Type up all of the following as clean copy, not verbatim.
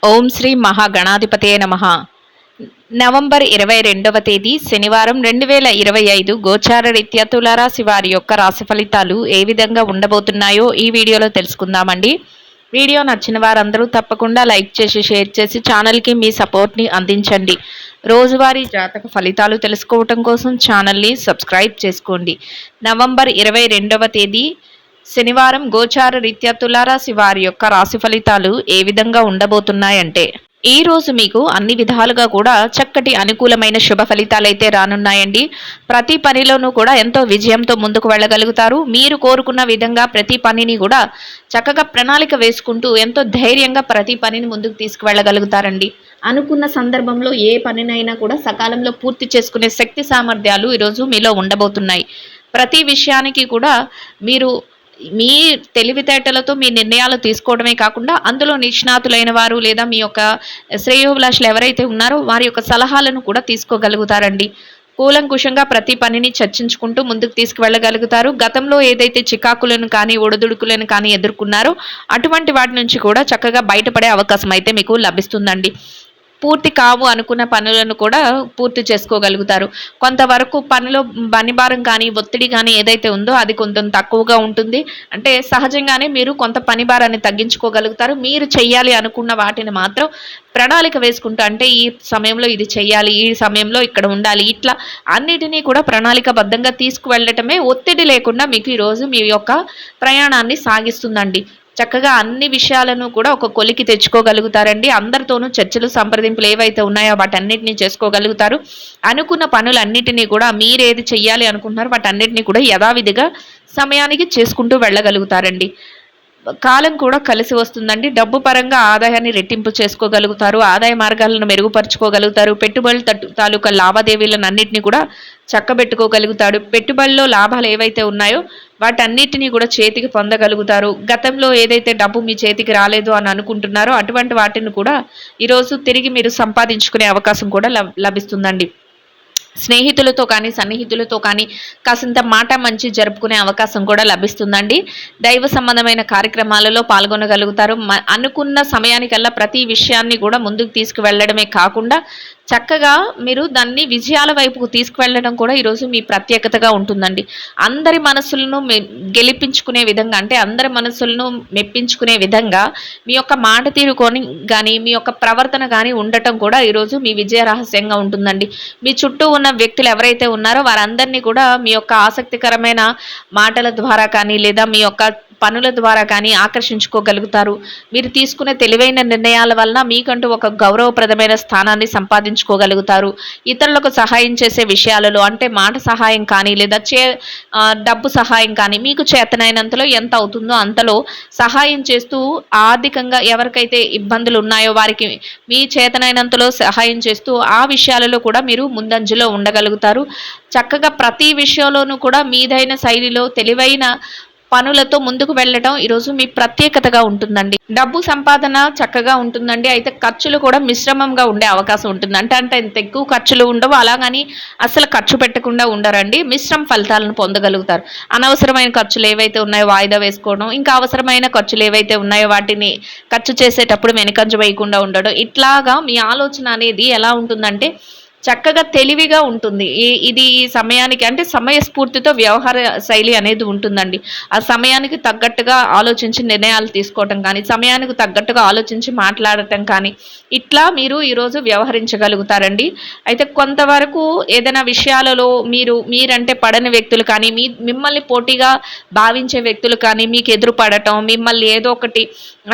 ఓం శ్రీ మహాగణాధిపతయే నమః. నవంబర్ 22వ తేదీ శనివారం 2025 గోచార రీత్యా తులారాశి వారి యొక్క రాశి ఫలితాలు ఏ విధంగా ఉండబోతున్నాయో ఈ వీడియోలో తెలుసుకుందామండి. వీడియో నచ్చిన వారందరూ తప్పకుండా లైక్ చేసి షేర్ చేసి ఛానల్కి మీ సపోర్ట్ని అందించండి. రోజువారీ జాతక ఫలితాలు తెలుసుకోవటం కోసం ఛానల్ని సబ్స్క్రైబ్ చేసుకోండి. నవంబర్ 22వ తేదీ శనివారం గోచార రీత్యా తులారాశి వారి యొక్క రాశి ఫలితాలు ఏ విధంగా ఉండబోతున్నాయంటే, ఈ రోజు మీకు అన్ని విధాలుగా కూడా చక్కటి అనుకూలమైన శుభ ఫలితాలైతే రానున్నాయండి. ప్రతి పనిలోనూ కూడా ఎంతో విజయంతో ముందుకు వెళ్ళగలుగుతారు. మీరు కోరుకున్న విధంగా ప్రతి పనిని కూడా చక్కగా ప్రణాళిక వేసుకుంటూ ఎంతో ధైర్యంగా ప్రతి పనిని ముందుకు తీసుకువెళ్ళగలుగుతారండి. అనుకున్న సందర్భంలో ఏ పనినైనా కూడా సకాలంలో పూర్తి చేసుకునే శక్తి సామర్థ్యాలు ఈరోజు మీలో ఉండబోతున్నాయి. ప్రతి విషయానికి కూడా మీరు మీ తెలివితేటలతో మీ నిర్ణయాలు తీసుకోవడమే కాకుండా అందులో నిష్ణాతులైన వారు లేదా మీ యొక్క శ్రేయోభిలాషులు ఎవరైతే ఉన్నారో వారి యొక్క సలహాలను కూడా తీసుకోగలుగుతారండి. కూలంకుషంగా ప్రతి పనిని చర్చించుకుంటూ ముందుకు తీసుకువెళ్ళగలుగుతారు. గతంలో ఏదైతే చికాకులను కానీ ఒడిదుడుకులను కానీ ఎదుర్కొన్నారో అటువంటి వాటి నుంచి కూడా చక్కగా బయటపడే అవకాశం అయితే మీకు లభిస్తుందండి. పూర్తి కావు అనుకున్న పనులను కూడా పూర్తి చేసుకోగలుగుతారు. కొంతవరకు పని భారం కానీ ఒత్తిడి కానీ ఏదైతే ఉందో అది కొంచెం తక్కువగా ఉంటుంది. అంటే సహజంగానే మీరు కొంత పని భారాన్ని తగ్గించుకోగలుగుతారు. మీరు చెయ్యాలి అనుకున్న వాటిని మాత్రం ప్రణాళిక వేసుకుంటూ, అంటే ఈ సమయంలో ఇది చెయ్యాలి, ఈ సమయంలో ఇక్కడ ఉండాలి, ఇట్లా అన్నిటినీ కూడా ప్రణాళికబద్ధంగా తీసుకువెళ్ళటమే ఒత్తిడి లేకుండా మీకు ఈరోజు మీ యొక్క ప్రయాణాన్ని సాగిస్తుందండి. చక్కగా అన్ని విషయాలను కూడా ఒక కొలికి తెచ్చుకోగలుగుతారండి. అందరితోనూ చర్చలు సంప్రదింపులు ఏవైతే ఉన్నాయో వాటన్నిటిని చేసుకోగలుగుతారు. అనుకున్న పనులన్నిటినీ కూడా మీరేది చెయ్యాలి అనుకుంటున్నారో వాటన్నిటినీ కూడా యథావిధిగా సమయానికి చేసుకుంటూ వెళ్ళగలుగుతారండి. కాలం కూడా కలిసి వస్తుందండి. డబ్బు పరంగా ఆదాయాన్ని రెట్టింపు చేసుకోగలుగుతారు. ఆదాయ మార్గాలను మెరుగుపరుచుకోగలుగుతారు. పెట్టుబడులు తాలూకా లావాదేవీలను అన్నింటినీ కూడా చక్కబెట్టుకోగలుగుతాడు. పెట్టుబడిలో లాభాలు ఏవైతే ఉన్నాయో వాటన్నిటినీ కూడా చేతికి పొందగలుగుతారు. గతంలో ఏదైతే డబ్బు మీ చేతికి రాలేదు అని అనుకుంటున్నారో అటువంటి వాటిని కూడా ఈరోజు తిరిగి మీరు సంపాదించుకునే అవకాశం కూడా లభిస్తుందండి. స్నేహితులతో కానీ సన్నిహితులతో కానీ కాసింత మాట మంచి జరుపుకునే అవకాశం కూడా లభిస్తుందండి. దైవ సంబంధమైన కార్యక్రమాలలో పాల్గొనగలుగుతారు. అనుకున్న సమయానికల్లా ప్రతి విషయాన్ని కూడా ముందుకు తీసుకువెళ్ళడమే కాకుండా చక్కగా మీరు దాన్ని విజయాల వైపుకు తీసుకువెళ్ళడం కూడా ఈరోజు మీ ప్రత్యేకతగా ఉంటుందండి. అందరి మనసులను గెలిపించుకునే విధంగా, అంటే అందరి మనసులను మెప్పించుకునే విధంగా మీ యొక్క మాట తీరు కానీ మీ యొక్క ప్రవర్తన కానీ ఉండటం కూడా ఈరోజు మీ విజయ రహస్యంగా ఉంటుందండి. మీ చుట్టూ ఉన్న వ్యక్తులు ఎవరైతే ఉన్నారో వారందరినీ కూడా మీ యొక్క ఆసక్తికరమైన మాటల ద్వారా కానీ లేదా మీ యొక్క పనుల ద్వారా కానీ ఆకర్షించుకోగలుగుతారు. మీరు తీసుకునే తెలివైన నిర్ణయాల వలన మీకంటూ ఒక గౌరవప్రదమైన స్థానాన్ని సంపాదించుకోగలుగుతారు. ఇతరులకు సహాయం చేసే విషయాలలో, అంటే మాట సహాయం కానీ లేదా డబ్బు సహాయం కానీ మీకు చేతనైనంతలో ఎంత అవుతుందో అంతలో సహాయం చేస్తూ ఆర్థికంగా ఎవరికైతే ఇబ్బందులు ఉన్నాయో వారికి మీ చేతనైనంతలో సహాయం చేస్తూ ఆ విషయాలలో కూడా మీరు ముందంజలో ఉండగలుగుతారు. చక్కగా ప్రతి విషయంలోనూ కూడా మీదైన శైలిలో తెలివైన పనులతో ముందుకు వెళ్ళడం ఈరోజు మీ ప్రత్యేకతగా ఉంటుందండి. డబ్బు సంపాదన చక్కగా ఉంటుందండి. అయితే ఖర్చులు కూడా మిశ్రమంగా ఉండే అవకాశం ఉంటుంది. అంటే ఇంత ఎక్కువ ఖర్చులు ఉండవు, అలాగని అసలు ఖర్చు పెట్టకుండా ఉండరండి. మిశ్రమ ఫలితాలను పొందగలుగుతారు. అనవసరమైన ఖర్చులు ఏవైతే ఉన్నాయో వాయిదా వేసుకోవడం, ఇంకా అవసరమైన ఖర్చులు ఏవైతే ఉన్నాయో వాటిని ఖర్చు చేసేటప్పుడు వెనుకంజ వేయకుండా ఉండడం, ఇట్లాగా మీ ఆలోచన అనేది ఎలా ఉంటుందంటే చక్కగా తెలివిగా ఉంటుంది. ఇది ఈ సమయానికి, అంటే సమయస్ఫూర్తితో వ్యవహార శైలి అనేది ఉంటుందండి. ఆ సమయానికి తగ్గట్టుగా ఆలోచించి నిర్ణయాలు తీసుకోవటం కానీ, సమయానికి తగ్గట్టుగా ఆలోచించి మాట్లాడటం కానీ, ఇట్లా మీరు ఈరోజు వ్యవహరించగలుగుతారండి. అయితే కొంతవరకు ఏదైనా విషయాలలో మీరంటే పడని వ్యక్తులు కానీ, మిమ్మల్ని పోటీగా భావించే వ్యక్తులు కానీ మీకు ఎదురు పడటం, మిమ్మల్ని ఏదో ఒకటి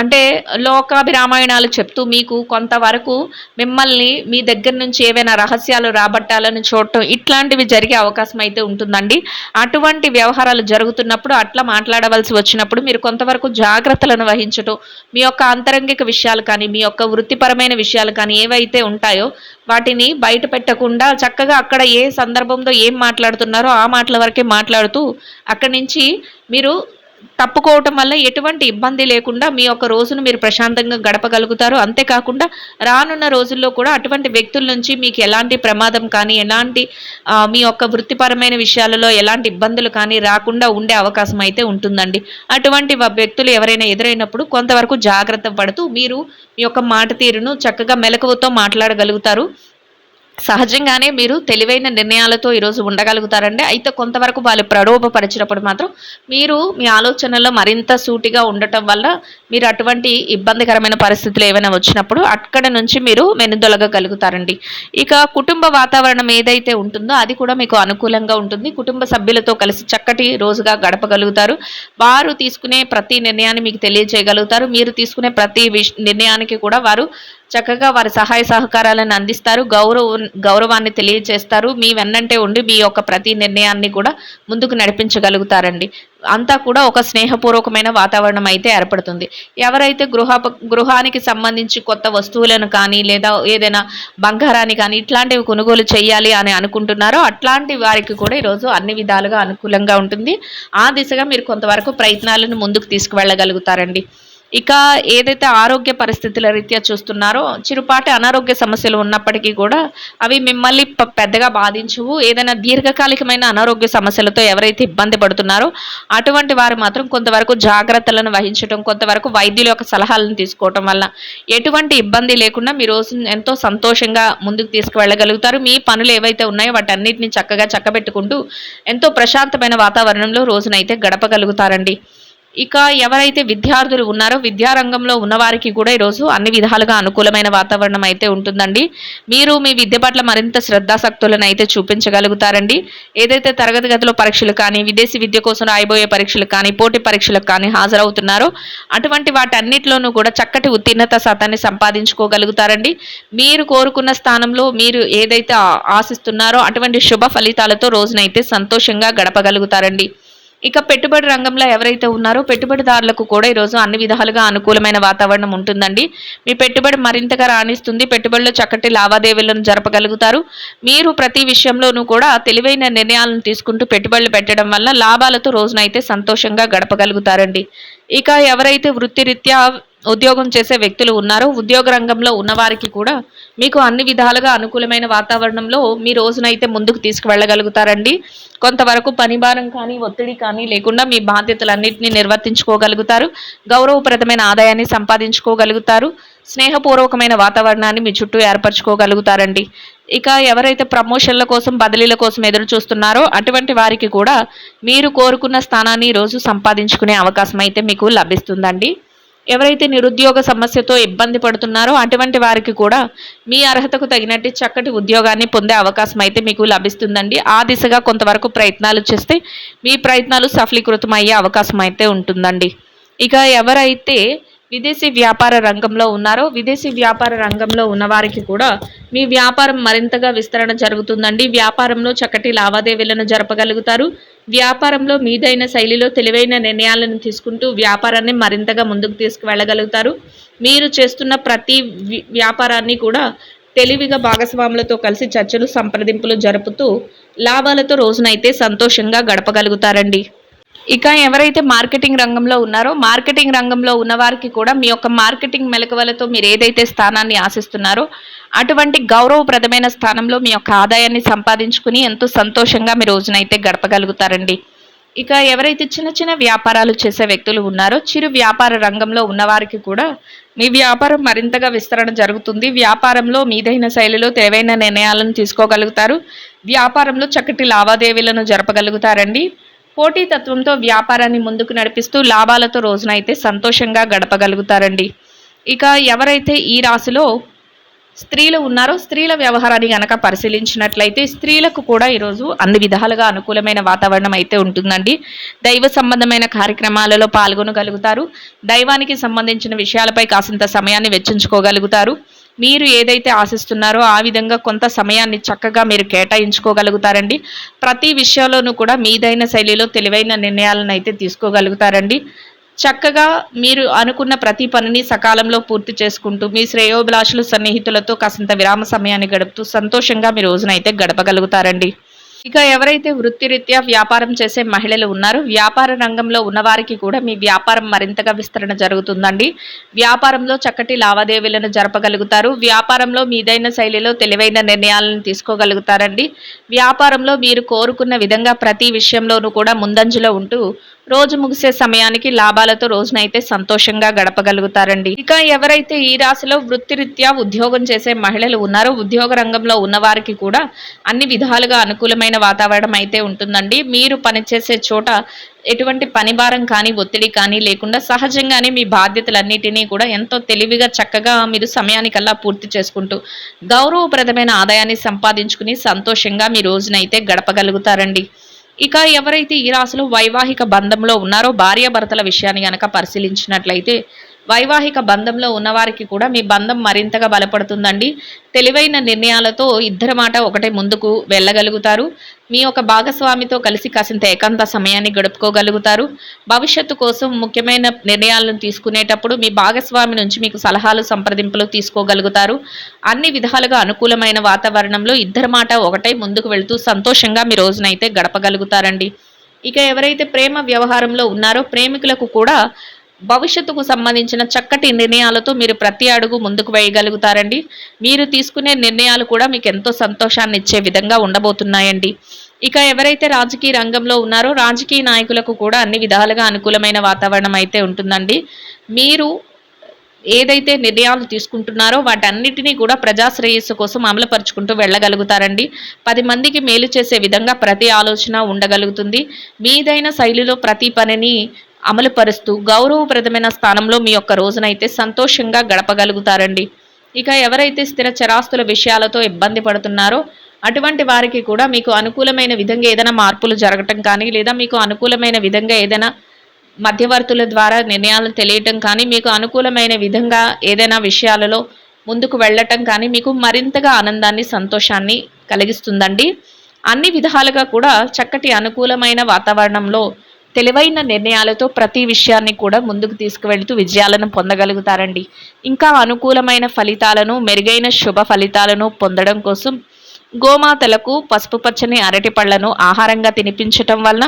అంటే లోకాభిరామాయణాలు చెప్తూ మీకు కొంతవరకు మిమ్మల్ని మీ దగ్గర నుంచి ఏవైనా రహస్యాలు రాబట్టాలని చూడటం, ఇట్లాంటివి జరిగే అవకాశం అయితే ఉంటుందండి. అటువంటి వ్యవహారాలు జరుగుతున్నప్పుడు, అట్లా మాట్లాడవలసి వచ్చినప్పుడు మీరు కొంతవరకు జాగ్రత్తలను వహించటం, మీ యొక్క అంతరంగిక విషయాలు కానీ మీ యొక్క వృత్తిపరమైన విషయాలు కానీ ఏవైతే ఉంటాయో వాటిని బయట పెట్టకుండా చక్కగా అక్కడ ఏ సందర్భంలో ఏం మాట్లాడుతున్నారో ఆ మాటల వరకే మాట్లాడుతూ అక్కడి నుంచి మీరు తప్పుకోవటం వల్ల ఎటువంటి ఇబ్బంది లేకుండా మీ యొక్క రోజును మీరు ప్రశాంతంగా గడపగలుగుతారు. అంతేకాకుండా రానున్న రోజుల్లో కూడా అటువంటి వ్యక్తుల నుంచి మీకు ఎలాంటి ప్రమాదం కానీ, ఎలాంటి మీ యొక్క వృత్తిపరమైన విషయాలలో ఎలాంటి ఇబ్బందులు కానీ రాకుండా ఉండే అవకాశం అయితే ఉంటుందండి. అటువంటి వ్యక్తులు ఎవరైనా ఎదురైనప్పుడు కొంతవరకు జాగ్రత్త పడుతూ మీరు మీ యొక్క మాట తీరును చక్కగా మెలకువతో మాట్లాడగలుగుతారు. సహజంగానే మీరు తెలివైన నిర్ణయాలతో ఈరోజు ఉండగలుగుతారండి. అయితే కొంతవరకు వాళ్ళు ప్రలోభపరిచినప్పుడు మాత్రం మీరు మీ ఆలోచనలో మరింత సూటిగా ఉండటం వల్ల మీరు అటువంటి ఇబ్బందికరమైన పరిస్థితులు ఏవైనా వచ్చినప్పుడు అక్కడ నుంచి మీరు వెనుదొలగగలుగుతారండి. ఇక కుటుంబ వాతావరణం ఏదైతే ఉంటుందో అది కూడా మీకు అనుకూలంగా ఉంటుంది. కుటుంబ సభ్యులతో కలిసి చక్కటి రోజుగా గడపగలుగుతారు. వారు తీసుకునే ప్రతి నిర్ణయాన్ని మీకు తెలియజేయగలుగుతారు. మీరు తీసుకునే ప్రతి నిర్ణయానికి కూడా వారు చక్కగా వారి సహాయ సహకారాలను అందిస్తారు. గౌరవాన్ని తెలియజేస్తారు. మీ వెన్నంటే ఉండి మీ యొక్క ప్రతి నిర్ణయాన్ని కూడా ముందుకు నడిపించగలుగుతారండి. అంతా కూడా ఒక స్నేహపూర్వకమైన వాతావరణం అయితే ఏర్పడుతుంది. ఎవరైతే గృహానికి సంబంధించి కొత్త వస్తువులను కానీ లేదా ఏదైనా బంగారాన్ని కానీ ఇట్లాంటివి కొనుగోలు చేయాలి అని అనుకుంటున్నారో అట్లాంటి వారికి కూడా ఈరోజు అన్ని విధాలుగా అనుకూలంగా ఉంటుంది. ఆ దిశగా మీరు కొంతవరకు ప్రయత్నాలను ముందుకు తీసుకువెళ్ళగలుగుతారండి. ఇక ఏదైతే ఆరోగ్య పరిస్థితుల రీత్యా చూస్తున్నారో చిరుపాటి అనారోగ్య సమస్యలు ఉన్నప్పటికీ కూడా అవి మిమ్మల్ని పెద్దగా బాధించవు. ఏదైనా దీర్ఘకాలికమైన అనారోగ్య సమస్యలతో ఎవరైతే ఇబ్బంది పడుతున్నారో అటువంటి వారు మాత్రం కొంతవరకు జాగ్రత్తలను వహించడం, కొంతవరకు వైద్యుల యొక్క సలహాలను తీసుకోవటం వల్ల ఎటువంటి ఇబ్బంది లేకుండా మీ రోజు ఎంతో సంతోషంగా ముందుకు తీసుకువెళ్ళగలుగుతారు. మీ పనులు ఏవైతే ఉన్నాయో వాటన్నిటిని చక్కగా చక్కబెట్టుకుంటూ ఎంతో ప్రశాంతమైన వాతావరణంలో రోజునైతే గడపగలుగుతారండి. ఇక ఎవరైతే విద్యార్థులు ఉన్నారో విద్యారంగంలో ఉన్నవారికి కూడా ఈరోజు అన్ని విధాలుగా అనుకూలమైన వాతావరణం అయితే ఉంటుందండి. మీరు మీ విద్య పట్ల మరింత శ్రద్ధాశక్తులను అయితే చూపించగలుగుతారండి. ఏదైతే తరగతి గదిలో పరీక్షలు కానీ, విదేశీ విద్య కోసం రాయబోయే పరీక్షలు కానీ, పోటీ పరీక్షలకు కానీ హాజరవుతున్నారో అటువంటి వాటన్నిటిలోనూ కూడా చక్కటి ఉత్తీర్ణత శాతాన్ని సంపాదించుకోగలుగుతారండి. మీరు కోరుకున్న స్థానంలో మీరు ఏదైతే ఆశిస్తున్నారో అటువంటి శుభ ఫలితాలతో రోజునైతే సంతోషంగా గడపగలుగుతారండి. ఇక పెట్టుబడి రంగంలో ఎవరైతే ఉన్నారో పెట్టుబడిదారులకు కూడా ఈరోజు అన్ని విధాలుగా అనుకూలమైన వాతావరణం ఉంటుందండి. మీ పెట్టుబడి మరింతగా రాణిస్తుంది. పెట్టుబడిలో చక్కటి లావాదేవీలను జరపగలుగుతారు. మీరు ప్రతి విషయంలోనూ కూడా తెలివైన నిర్ణయాలను తీసుకుంటూ పెట్టుబడులు పెట్టడం వల్ల లాభాలతో రోజునైతే సంతోషంగా గడపగలుగుతారండి. ఇక ఎవరైతే వృత్తిరీత్యా ఉద్యోగం చేసే వ్యక్తులు ఉన్నారో ఉద్యోగ రంగంలో ఉన్నవారికి కూడా మీకు అన్ని విధాలుగా అనుకూలమైన వాతావరణంలో మీ రోజునైతే ముందుకు తీసుకువెళ్ళగలుగుతారండి. కొంతవరకు పనిభారం కానీ, ఒత్తిడి కానీ లేకుండా మీ బాధ్యతలన్నింటినీ నిర్వర్తించుకోగలుగుతారు. గౌరవప్రదమైన ఆదాయాన్ని సంపాదించుకోగలుగుతారు. స్నేహపూర్వకమైన వాతావరణాన్ని మీ చుట్టూ ఏర్పరచుకోగలుగుతారండి. ఇక ఎవరైతే ప్రమోషన్ల కోసం, బదిలీల కోసం ఎదురు చూస్తున్నారో అటువంటి వారికి కూడా మీరు కోరుకున్న స్థానాన్ని రోజు సంపాదించుకునే అవకాశం అయితే మీకు లభిస్తుందండి. ఎవరైతే నిరుద్యోగ సమస్యతో ఇబ్బంది పడుతున్నారో అటువంటి వారికి కూడా మీ అర్హతకు తగినట్టు చక్కటి ఉద్యోగాన్ని పొందే అవకాశం అయితే మీకు లభిస్తుందండి. ఆ దిశగా కొంతవరకు ప్రయత్నాలు చేస్తే మీ ప్రయత్నాలు సఫలీకృతం అయ్యే అవకాశం అయితే ఉంటుందండి. ఇక ఎవరైతే విదేశీ వ్యాపార రంగంలో ఉన్నారో విదేశీ వ్యాపార రంగంలో ఉన్నవారికి కూడా మీ వ్యాపారం మరింతగా విస్తరణ జరుగుతుందండి. వ్యాపారంలో చక్కటి లావాదేవీలను జరపగలుగుతారు. వ్యాపారంలో మీదైన శైలిలో తెలివైన నిర్ణయాలను తీసుకుంటూ వ్యాపారాన్ని మరింతగా ముందుకు తీసుకువెళ్ళగలుగుతారు. మీరు చేస్తున్న ప్రతి వ్యాపారాన్ని కూడా తెలివిగా భాగస్వాములతో కలిసి చర్చలు, సంప్రదింపులు జరుపుతూ లాభాలతో రోజునైతే సంతోషంగా గడపగలుగుతారండి. ఇక ఎవరైతే మార్కెటింగ్ రంగంలో ఉన్నారో మార్కెటింగ్ రంగంలో ఉన్నవారికి కూడా మీ యొక్క మార్కెటింగ్ మెలకువలతో మీరు ఏదైతే స్థానాన్ని ఆశిస్తున్నారో అటువంటి గౌరవప్రదమైన స్థానంలో మీ యొక్క ఆదాయాన్ని సంపాదించుకుని ఎంతో సంతోషంగా మీ రోజునైతే గడపగలుగుతారండి. ఇక ఎవరైతే చిన్న చిన్న వ్యాపారాలు చేసే వ్యక్తులు ఉన్నారో చిరు వ్యాపార రంగంలో ఉన్నవారికి కూడా మీ వ్యాపారం మరింతగా విస్తరణ జరుగుతుంది. వ్యాపారంలో మీదైన శైలిలో తెలివైన నిర్ణయాలను తీసుకోగలుగుతారు. వ్యాపారంలో చక్కటి లావాదేవీలను జరపగలుగుతారండి. పోటీతత్వంతో వ్యాపారాన్ని ముందుకు నడిపిస్తూ లాభాలతో రోజునైతే సంతోషంగా గడపగలుగుతారండి. ఇక ఎవరైతే ఈ రాశిలో స్త్రీలు ఉన్నారో స్త్రీల వ్యవహారాన్ని గనక పరిశీలించినట్లయితే స్త్రీలకు కూడా ఈరోజు అన్ని విధాలుగా అనుకూలమైన వాతావరణం అయితే ఉంటుందండి. దైవ సంబంధమైన కార్యక్రమాలలో పాల్గొనగలుగుతారు. దైవానికి సంబంధించిన విషయాలపై కాసింత సమయాన్ని వెచ్చించుకోగలుగుతారు. మీరు ఏదైతే ఆశిస్తున్నారో ఆ విధంగా కొంత సమయాన్ని చక్కగా మీరు కేటాయించుకోగలుగుతారండి. ప్రతి విషయంలోనూ కూడా మీదైన శైలిలో తెలివైన నిర్ణయాలను అయితే తీసుకోగలుగుతారండి. చక్కగా మీరు అనుకున్న ప్రతి పనిని సకాలంలో పూర్తి చేసుకుంటూ మీ శ్రేయోభిలాషులు, సన్నిహితులతో కాసింత విరామ సమయాన్ని గడుపుతూ సంతోషంగా మీ రోజునైతే గడపగలుగుతారండి. ఇక ఎవరైతే వృత్తిరీత్యా వ్యాపారం చేసే మహిళలు ఉన్నారో వ్యాపార రంగంలో ఉన్నవారికి కూడా మీ వ్యాపారం మరింతగా విస్తరణ జరుగుతుందండి. వ్యాపారంలో చక్కటి లావాదేవీలను జరపగలుగుతారు. వ్యాపారంలో మీదైన శైలిలో తెలివైన నిర్ణయాలను తీసుకోగలుగుతారండి. వ్యాపారంలో మీరు కోరుకున్న విధంగా ప్రతి విషయంలోనూ కూడా ముందంజలో ఉంటూ రోజు ముగిసే సమయానికి లాభాలతో రోజునైతే సంతోషంగా గడపగలుగుతారండి. ఇక ఎవరైతే ఈ రాశిలో వృత్తిరీత్యా ఉద్యోగం చేసే మహిళలు ఉన్నారో ఉద్యోగ రంగంలో ఉన్నవారికి కూడా అన్ని విధాలుగా అనుకూలమైన వాతావరణం అయితే ఉంటుందండి. మీరు పనిచేసే చోట ఎటువంటి పనిభారం కానీ ఒత్తిడి కానీ లేకుండా సహజంగానే మీ బాధ్యతలన్నిటినీ కూడా ఎంతో తెలివిగా చక్కగా మీరు సమయానికల్లా పూర్తి చేసుకుంటూ గౌరవప్రదమైన ఆదాయాన్ని సంపాదించుకుని సంతోషంగా మీ రోజునైతే గడపగలుగుతారండి. ఇక ఎవరైతే ఈ రాశిలో వైవాహిక బంధంలో ఉన్నారో భార్యాభర్తల విషయాన్ని గనక పరిశీలించినట్లయితే వైవాహిక బంధంలో ఉన్నవారికి కూడా మీ బంధం మరింతగా బలపడుతుందండి. తెలివైన నిర్ణయాలతో ఇద్దరి మాట ఒకటే ముందుకు వెళ్ళగలుగుతారు. మీ యొక్క భాగస్వామితో కలిసి కాసింత ఏకాంత సమయాన్ని గడుపుకోగలుగుతారు. భవిష్యత్తు కోసం ముఖ్యమైన నిర్ణయాలను తీసుకునేటప్పుడు మీ భాగస్వామి నుంచి మీకు సలహాలు సంప్రదింపులు తీసుకోగలుగుతారు. అన్ని విధాలుగా అనుకూలమైన వాతావరణంలో ఇద్దరి మాట ఒకటే ముందుకు వెళ్తూ సంతోషంగా మీ రోజునైతే గడపగలుగుతారండి. ఇక ఎవరైతే ప్రేమ వ్యవహారంలో ఉన్నారో ప్రేమికులకు కూడా భవిష్యత్తుకు సంబంధించిన చక్కటి నిర్ణయాలతో మీరు ప్రతి అడుగు ముందుకు వేయగలుగుతారండి. మీరు తీసుకునే నిర్ణయాలు కూడా మీకు ఎంతో సంతోషాన్ని ఇచ్చే విధంగా ఉండబోతున్నాయండి. ఇక ఎవరైతే రాజకీయ రంగంలో ఉన్నారో రాజకీయ నాయకులకు కూడా అన్ని విధాలుగా అనుకూలమైన వాతావరణం అయితే ఉంటుందండి. మీరు ఏదైతే నిర్ణయాలు తీసుకుంటున్నారో వాటన్నిటినీ కూడా ప్రజా శ్రేయస్సు కోసం అమలుపరుచుకుంటూ వెళ్ళగలుగుతారండి. 10 మందికి మేలు చేసే విధంగా ప్రతి ఆలోచన ఉండగలుగుతుంది. మీదైన శైలిలో ప్రతి పనిని అమలుపరుస్తూ గౌరవప్రదమైన స్థానంలో మీ యొక్క రోజునైతే సంతోషంగా గడపగలుగుతారండి. ఇక ఎవరైతే స్థిర చరాస్తుల విషయాలతో ఇబ్బంది పడుతున్నారో అటువంటి వారికి కూడా మీకు అనుకూలమైన విధంగా ఏదైనా మార్పులు జరగటం కానీ లేదా మీకు అనుకూలమైన విధంగా ఏదైనా మధ్యవర్తుల ద్వారా నిర్ణయాలు తెలియటం కానీ మీకు అనుకూలమైన విధంగా ఏదైనా విషయాలలో ముందుకు వెళ్ళటం కానీ మీకు మరింతగా ఆనందాన్ని సంతోషాన్ని కలిగిస్తుందండి. అన్ని విధాలుగా కూడా చక్కటి అనుకూలమైన వాతావరణంలో తెలివైన నిర్ణయాలతో ప్రతి విషయాన్ని కూడా ముందుకు తీసుకువెళ్తూ విజయాలను పొందగలుగుతారండి. ఇంకా అనుకూలమైన ఫలితాలను మెరుగైన శుభ ఫలితాలను పొందడం కోసం గోమాతలకు పసుపు పచ్చని అరటి పళ్లను ఆహారంగా తినిపించటం వలన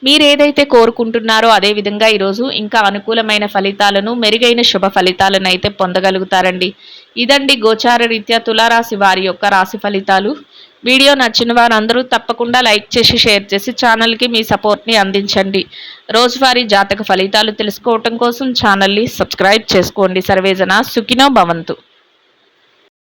మీరు ఏదైతే కోరుకుంటున్నారో అదే విధంగా ఈరోజు ఇంకా అనుకూలమైన ఫలితాలను మెరుగైన శుభ ఫలితాలను అయితే పొందగలుగుతారండి. ఇదండి గోచార రీత్యా తులారాశి వారి యొక్క రాశి ఫలితాలు. వీడియో నచ్చిన వారందరూ తప్పకుండా లైక్ చేసి షేర్ చేసి ఛానల్కి మీ సపోర్ట్ని అందించండి. రోజువారీ జాతక ఫలితాలు తెలుసుకోవటం కోసం ఛానల్ని సబ్స్క్రైబ్ చేసుకోండి. సర్వేజన సుఖినో భవంతు.